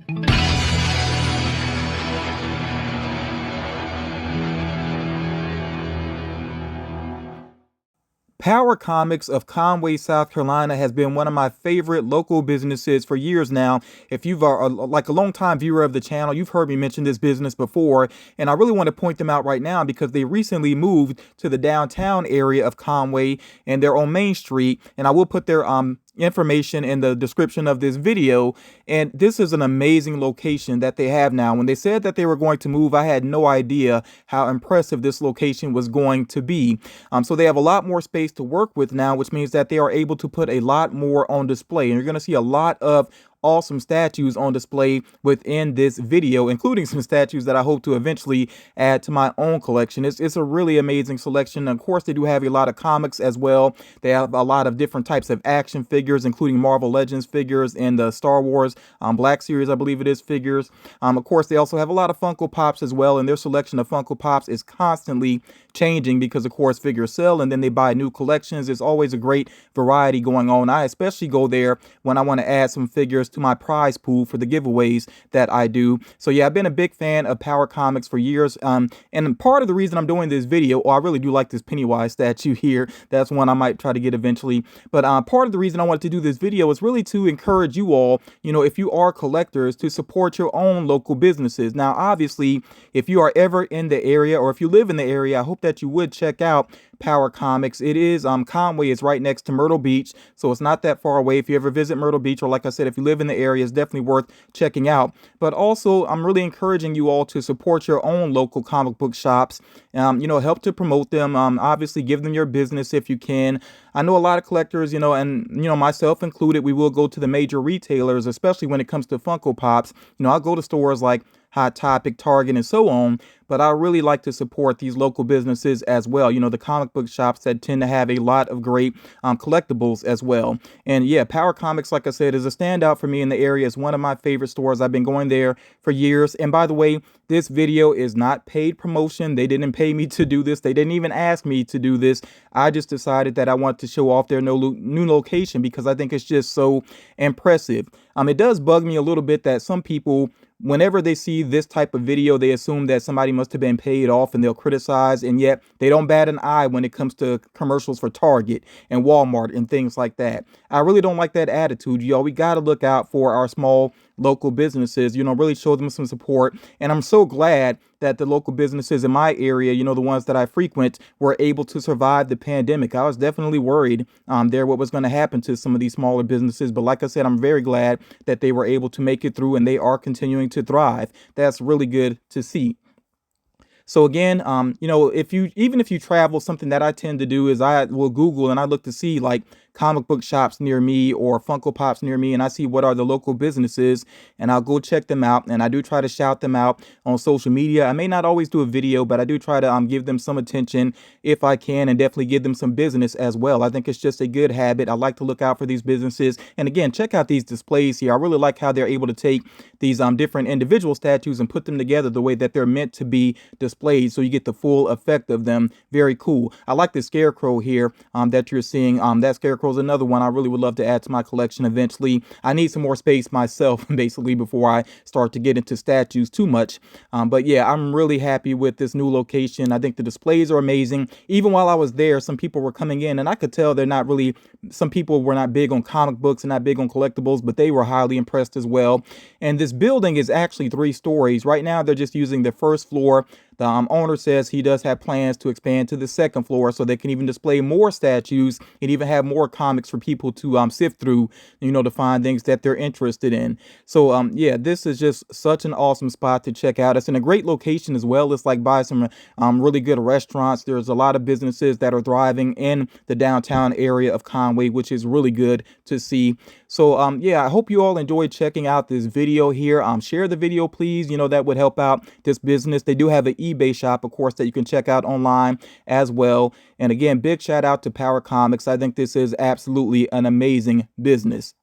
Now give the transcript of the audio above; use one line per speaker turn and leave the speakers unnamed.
Power Comics of Conway, South Carolina has been one of my favorite local businesses for years now. If you've like a long time viewer of the channel, you've heard me mention this business before, and I really want to point them out right now because they recently moved to the downtown area of Conway and they're on Main Street, and I will put their information in the description of this video. And this is an amazing location that they have now. When they said that they were going to move, I had no idea how impressive this location was going to be. So they have a lot more space to work with now, which means that they are able to put a lot more on display, and you're going to see a lot of awesome statues on display within this video, including some statues that I hope to eventually add to my own collection. It's a really amazing selection. Of course, they do have a lot of comics as well. They have a lot of different types of action figures, including Marvel Legends figures and the Star Wars Black Series, I believe it is, figures. Of course, they also have a lot of Funko Pops as well, and their selection of Funko Pops is constantly changing because, of course, figures sell and then they buy new collections. There's always a great variety going on. I especially go there when I want to add some figures to my prize pool for the giveaways that I do. So yeah, I've been a big fan of Power Comics for years. And part of the reason I'm doing this video, I really do like this Pennywise statue here. That's one I might try to get eventually. But part of the reason I wanted to do this video is really to encourage you all, if you are collectors, to support your own local businesses. Now, obviously, if you are ever in the area or if you live in the area, I hope that you would check out Power Comics. It is Conway is right next to Myrtle Beach, so it's not that far away. If you ever visit Myrtle Beach, or like I said, if you live in the area, it's definitely worth checking out. But also, I'm really encouraging you all to support your own local comic book shops. Help to promote them. Obviously, give them your business if you can. I know a lot of collectors, and myself included, we will go to the major retailers, especially when it comes to Funko Pops. I'll go to stores like Hot Topic, Target, and so on. But I really like to support these local businesses as well. The comic book shops that tend to have a lot of great collectibles as well. And yeah, Power Comics, like I said, is a standout for me in the area. It's one of my favorite stores. I've been going there for years. And by the way, this video is not paid promotion. They didn't pay me to do this. They didn't even ask me to do this. I just decided that I want to show off their new location because I think it's just so impressive. It does bug me a little bit that some people, whenever they see this type of video, they assume that somebody must have been paid off and they'll criticize, and yet they don't bat an eye when it comes to commercials for Target and Walmart and things like that. I really don't like that attitude, y'all. We got to look out for our small local businesses, really show them some support. And I'm so glad that the local businesses in my area, the ones that I frequent, were able to survive the pandemic. I was definitely worried what was going to happen to some of these smaller businesses. But like I said, I'm very glad that they were able to make it through and they are continuing to thrive. That's really good to see. So again, if you travel, something that I tend to do is I will Google and I look to see like comic book shops near me or Funko Pops near me, and I see what are the local businesses, and I'll go check them out. And I do try to shout them out on social media. I may not always do a video, but I do try to give them some attention if I can, and definitely give them some business as well. I think it's just a good habit. I like to look out for these businesses. And again, check out these displays here. I really like how they're able to take these different individual statues and put them together the way that they're meant to be displayed, so you get the full effect of them. Very cool. I like the scarecrow here that you're seeing. That scarecrow is another one I really would love to add to my collection eventually. I need some more space myself, basically, before I start to get into statues too much. But yeah, I'm really happy with this new location. I think the displays are amazing. Even while I was there, some people were coming in, and I could tell some people were not big on comic books and not big on collectibles, but they were highly impressed as well. And this building is actually 3 stories. Right now, they're just using the first floor. The owner says he does have plans to expand to the 2nd floor so they can even display more statues and even have more comics for people to sift through, to find things that they're interested in. So yeah, this is just such an awesome spot to check out. It's in a great location as well. It's like by some really good restaurants. There's a lot of businesses that are thriving in the downtown area of Conway, which is really good to see. So yeah, I hope you all enjoyed checking out this video here. Share the video, please. That would help out this business. They do have an eBay shop, of course, that you can check out online as well. And again, big shout out to Power Comics. I think this is absolutely an amazing business.